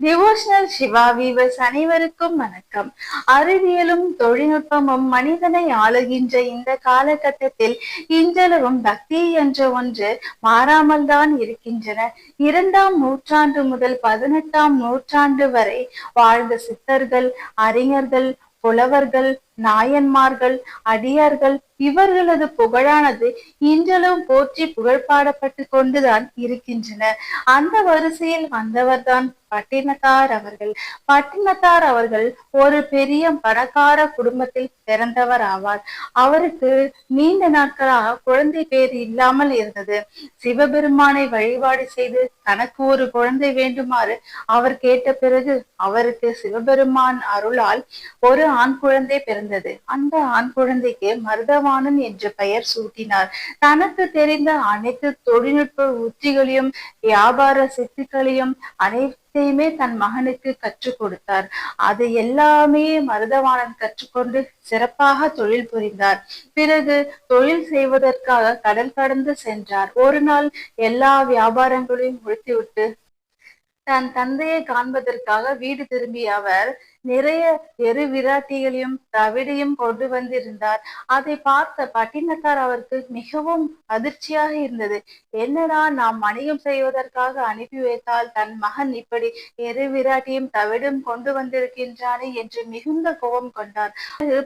Devotional Siva viewers அனைவருக்கும் வணக்கம். அறிவியலும் தொழில்நுட்பமும் மனிதனை ஆளுகின்ற இந்த காலகட்டத்தில் இன்றளவும் பக்தி என்ற ஒன்று மாறாமல் தான் இருக்கின்றன. 2ஆம் நூற்றாண்டு முதல் 18ஆம் நூற்றாண்டு வரை வாழ்ந்த சித்தர்கள், அறிஞர்கள், புலவர்கள், நாயன்மார்கள், அடியார்கள் இவர்களது புகழானது இன்றளவும் போற்றி புகழ்பாடப்பட்டு கொண்டுதான் இருக்கின்றன. அந்த வரிசையில் வந்தவர்தான் பட்டினத்தார் அவர்கள். பட்டினத்தார் அவர்கள் ஒரு பெரிய பணக்கார குடும்பத்தில் பிறந்தவர் ஆவார். அவருக்கு நீண்ட நாட்களாக குழந்தை பேர் இல்லாமல் இருந்தது. சிவபெருமானை வழிபாடு செய்து தனக்கு ஒரு குழந்தை வேண்டுமாறு அவர் கேட்ட பிறகு அவருக்கு சிவபெருமான் அருளால் ஒரு ஆண் குழந்தை பிறந்தது. அந்த ஆண் குழந்தைக்கு மருதவாணன் என்று பெயர் சூட்டினார். தனக்கு தெரிந்த அனைத்து தொழில்நுட்ப உத்திகளையும் வியாபார சித்துக்களையும் அனைத்தையுமே தன் மகனுக்கு கற்றுக் கொடுத்தார். அது எல்லாமே மருதவாணன் கற்றுக்கொண்டு சிறப்பாக தொழில் புரிந்தார். பிறகு தொழில் செய்வதற்காக கடல் கடந்து சென்றார். ஒரு நாள் எல்லா வியாபாரங்களையும் முடித்துவிட்டு தன் தந்தையை காண்பதற்காக வீடு திரும்பிய அவர் நிறைய எரு விராட்டிகளையும் தவிடையும் கொண்டு வந்திருந்தார். அதை பார்த்த பட்டினத்தார் அவருக்கு மிகவும் அதிர்ச்சியாக இருந்தது. என்னடா, நாம் வணிகம் செய்வதற்காக அனுப்பி வைத்தால் தன் மகன் இப்படி எரு விராட்டியும் தவிடும் கொண்டு வந்திருக்கின்றானே என்று மிகுந்த கோபம் கொண்டார்.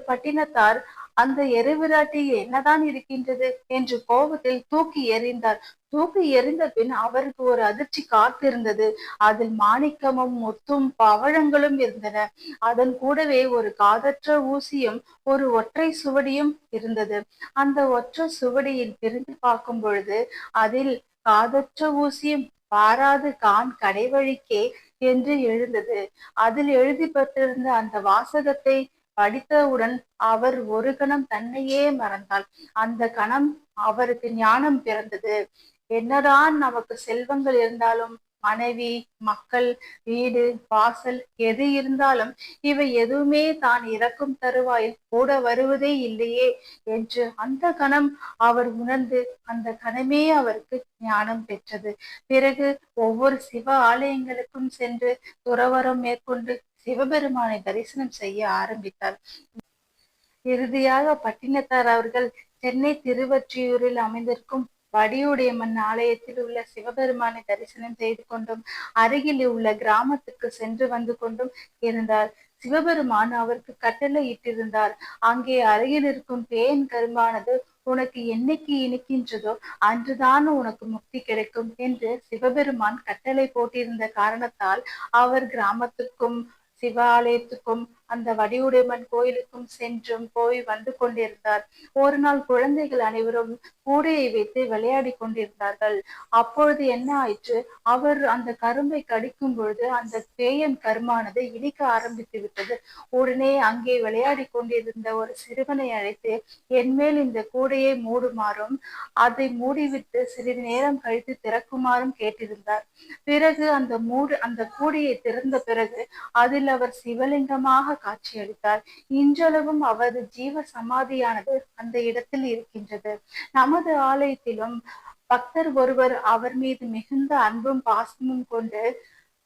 பட்டினத்தார் அந்த எருவிராட்டி என்னதான் இருக்கின்றது என்று கோபத்தில் தூக்கி எறிந்தார். தூக்கி எறிந்த பின் அவருக்கு ஒரு அதிர்ச்சி காத்திருந்தது. அதில் மாணிக்கமும் முத்தும் பவழங்களும் இருந்தன. அதன் கூடவே ஒரு காதற்ற ஊசியும் ஒரு ஒற்றை சுவடியும் இருந்தது. அந்த ஒற்றை சுவடியில் பிரிந்து பார்க்கும் பொழுது அதில் காதற்ற ஊசியும் பாராது கான் கடைவழிக்கே என்று எழுந்தது. அதில் எழுதிப்பட்டிருந்த அந்த வாசகத்தை படித்தவுடன் அவர் ஒரு கணம் தன்னையே மறந்தார். அந்த கணம் அவருக்கு ஞானம் பிறந்தது. என்னதான் நமக்கு செல்வங்கள் இருந்தாலும், மனைவி, மக்கள், வீடு, வாசல் எது இருந்தாலும் இவை எதுவுமே தான் இறக்கும் தருவாயில் கூட வருவதே இல்லையே என்று அந்த கணம் அவர் உணர்ந்து அந்த கணமே அவருக்கு ஞானம் பெற்றது. பிறகு ஒவ்வொரு சிவ ஆலயங்களுக்கும் சென்று துறவரம் மேற்கொண்டு சிவபெருமானை தரிசனம் செய்ய ஆரம்பித்தார். இறுதியாக பட்டினத்தார் அவர்கள் சென்னை திருவொற்றியூரில் அமைந்திருக்கும் வடிவுடையம்மன் ஆலயத்தில் உள்ள சிவபெருமானை தரிசனம் செய்து கொண்டும் அருகில் உள்ள கிராமத்துக்கு சென்று வந்து கொண்டும் இருந்தார். சிவபெருமான் அவருக்கு கட்டளை இட்டிருந்தார். அங்கே அருகில் இருக்கும் பேன் கரும்பானது உனக்கு என்னைக்கு இனிக்கின்றதோ அன்றுதான் உனக்கு முக்தி கிடைக்கும் என்று சிவபெருமான் கட்டளை போட்டிருந்த காரணத்தால் அவர் கிராமத்துக்கும் சிவாலயத்துக்கும் அந்த வடிவுடையம்மன் கோயிலுக்கும் சென்றும் போய் வந்து கொண்டிருந்தார். ஒரு நாள் குழந்தைகள் அனைவரும் கூடையை வைத்து விளையாடி கொண்டிருந்தார்கள். அப்பொழுது என்ன ஆயிற்று, அவர் அந்த கரும்பை கடிக்கும் பொழுது அந்த பேயன் கருமானது இனிக்க ஆரம்பித்து விட்டது. உடனே அங்கே விளையாடி கொண்டிருந்த ஒரு சிறுவனை அழைத்து என்மேல் இந்த கூடையை மூடுமாறும் அதை மூடிவிட்டு சிறிது நேரம் கழித்து திறக்குமாறும் கேட்டிருந்தார். பிறகு அந்த கூடையை திறந்த பிறகு அதில் அவர் சிவலிங்கமாக காட்சியளித்தார். இன்றளவும் அவரது ஜீவ சமாதியானது அந்த இடத்தில் இருக்கின்றது. நமது ஆலயத்திலும் பக்தர் ஒருவர் அவர் மீது மிகுந்த அன்பும் பாசமும் கொண்டு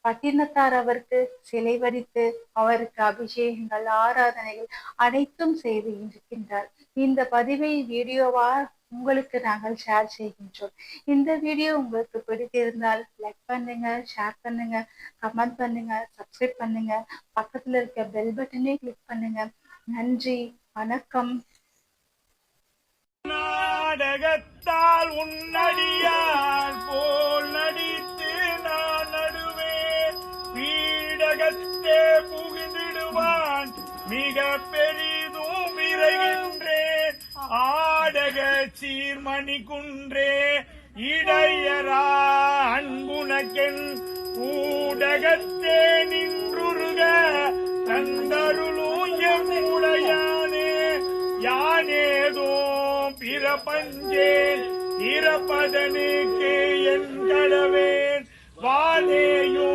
பட்டினத்தார் அவருக்கு சிலை வடித்து அவருக்கு அபிஷேகங்கள், ஆராதனைகள் அனைத்தும் செய்து இருக்கின்றார். இந்த பதிவை வீடியோவா உங்களுக்கு நாங்கள் ஷேர் செய்கின்றோம். இந்த வீடியோ உங்களுக்கு பிடித்திருந்தால் லைக் பண்ணுங்க, ஷேர் பண்ணுங்க, கமெண்ட் பண்ணுங்க, சப்ஸ்கிரைப் பண்ணுங்க, பக்கத்துல இருக்க பெல் பட்டனை கிளிக் பண்ணுங்க. நன்றி, வணக்கம். நாடகத்தால் உன்னடியார் போல் நடித்து நான் நடுவேன், வீடகத்தே புகுந்திடுவான் மிக பெரிதும் விரைகின்றேன், ஆடக சீர்மணி குன்றே இடையரா அன்புனக்கென் ஊடகத்தே நின்றுருக தந்தருளும் எம்முடையானே, யானேதோ பிரபஞ்சேன் இறப்பதனுக்கு என் கடவேன், வானேயோ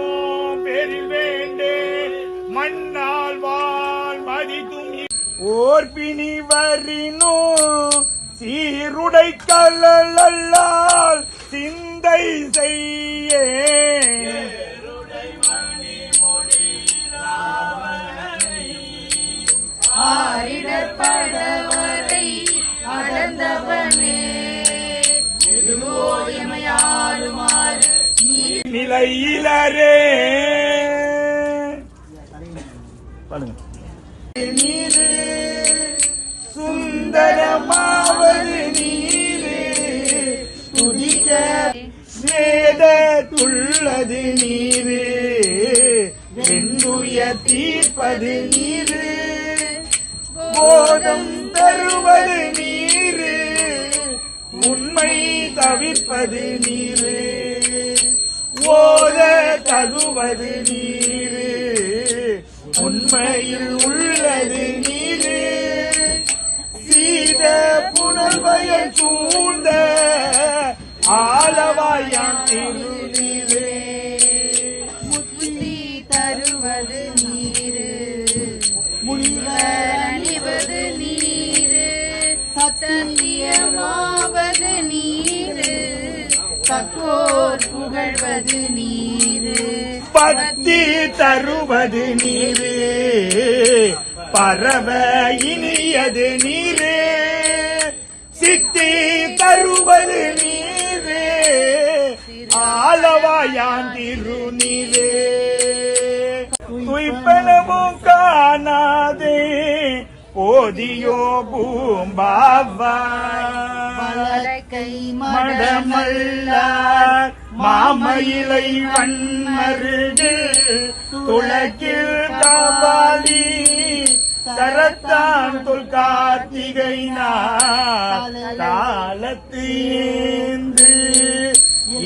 பெரில் வேண்டேன் மண்ணால் வாழ் மதிக்கும் ஓர்பினி வரினோ சீருடை கல்லால் சிந்தை செய்ய ஆரிடப்படவரை அடர்ந்தவனே எமையாளுமாறு நிலையிலரே நீரு சுந்தரமாவது நீரு துதிக்க வேதத்துள்ளது நீரு வெந்துய தீர்ப்பது நீரு போதம் தருவது நீரு உண்மை தவிர்ப்பது நீரு ஓத தகுவது நீரு உண்மையில் உள்ளது நீரு சீத புனல்வயல் சூழ்ந்த ஆலவாயான் திருநீரே முத்தி தருவது நீரு முனிவர் அணிவது நீரு சத்தியமாவது நீரு தக்கோர் புகழ்வது நீரு பக்தி தருவது நீரு பரவ இனியது நீரு சித்தி தருவது நீரு ஆலவாயான் திருநீரே துய்ப்பனமும் காணாதே போதியோ பூம்பாவாய் கை மடமல்லார் மாமயிலை வன்மருகு துளக்கில் காபாலி தரத்தான் தொல் கார்த்திகை நாளத்து ஏந்து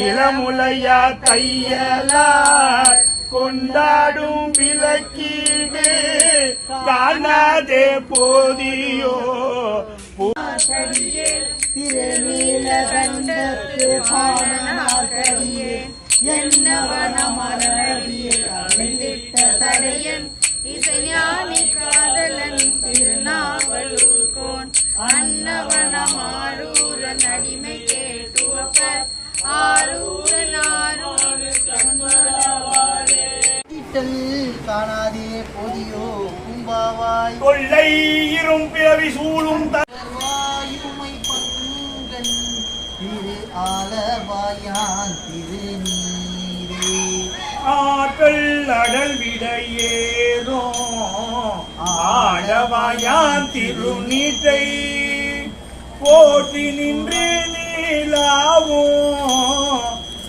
இளமுலையா கையலார் கொண்டாடும் விளக்கீடு காணாதே போதியோ திருநீலகண்டத்து பாடனாகடியே என்னவனமரடியிட்ட தடையன் இசைஞானி காதலன் திருநாவலூர்கோன் அன்னவனமாரூரன் அடிமை கேட்டுவப்பர் காணாதே போதியோ பூம்பாவாய் கொள்ளை இரும் பிறவி சூழும் வாயுமை பங்கன் திரு ஆலவாயான் திருநீரே ஆற்றல் அடல் விடையேறோ ஆழவாயான் திருநீற்றை போற்றி நின்று நீலாவோ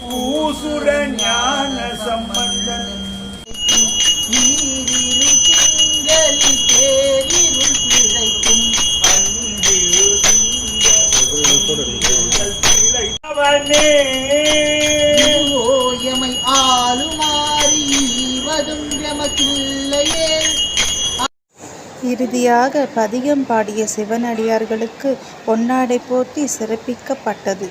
பூசுர ஞான சம்பந்தன் நீரிரு திங்களில் பேரிருள் பிழைக்கும் அவனே எமை ஆளுமாறி வதும் எமக்கில்லையே. இறுதியாக பதிகம் பாடிய சிவனடியார்களுக்கு பொன்னாடை போர்த்தி சிறப்பிக்கப்பட்டது.